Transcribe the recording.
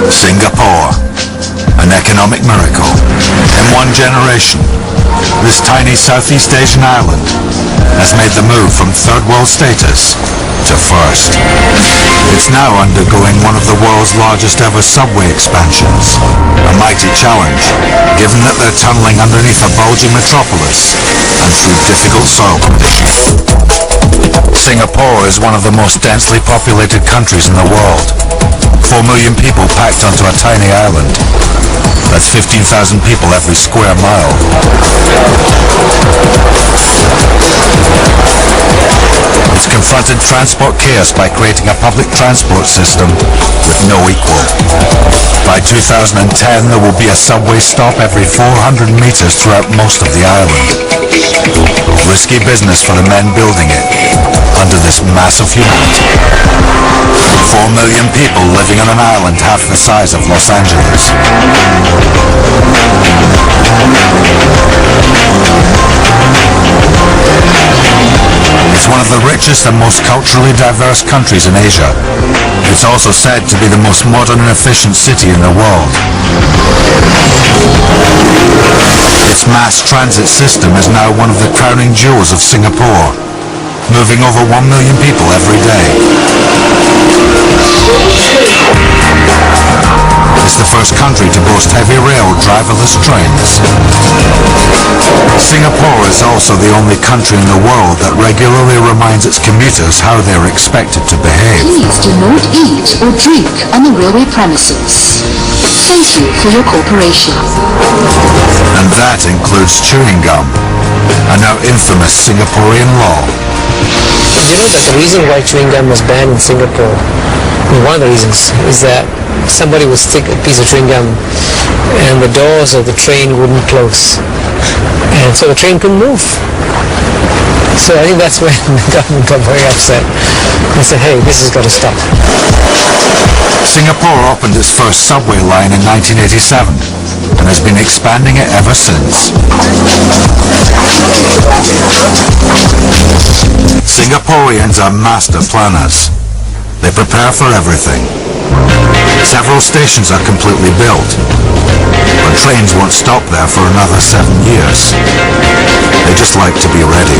Singapore, an economic miracle. In one generation, this tiny Southeast Asian island has made the move from third world status to first. It's now undergoing one of the world's largest ever subway expansions, a mighty challenge, given that they're tunneling underneath a bulging metropolis and through difficult soil conditions. Singapore is one of the most densely populated countries in the world. 4 million people packed onto a tiny island. That's 15,000 people every square mile. It's confronted transport chaos by creating a public transport system with no equal. By 2010, there will be a subway stop every 400 meters throughout most of the island. Risky business for the men building it under this massive humanity. 4 million people living on an island half the size of Los Angeles. It's one of the richest and most culturally diverse countries in Asia. It's also said to be the most modern and efficient city in the world. Its mass transit system is now one of the crowning jewels of Singapore, moving over 1 million people every day. It's the first country to boast heavy rail driverless trains. Singapore is also the only country in the world that regularly reminds its commuters how they are expected to behave. Please do not eat or drink on the railway premises. Thank you for your cooperation. And that includes chewing gum, a now infamous Singaporean law. You know that the reason why chewing gum was banned in Singapore, one of the reasons, is that somebody would stick a piece of chewing gum and the doors of the train wouldn't close. And so the train couldn't move. So I think that's when the government got very upset. They said, hey, this has got to stop. Singapore opened its first subway line in 1987 and has been expanding it ever since. Singaporeans are master planners. They prepare for everything. Several stations are completely built, but trains won't stop there for another 7 years. They just like to be ready.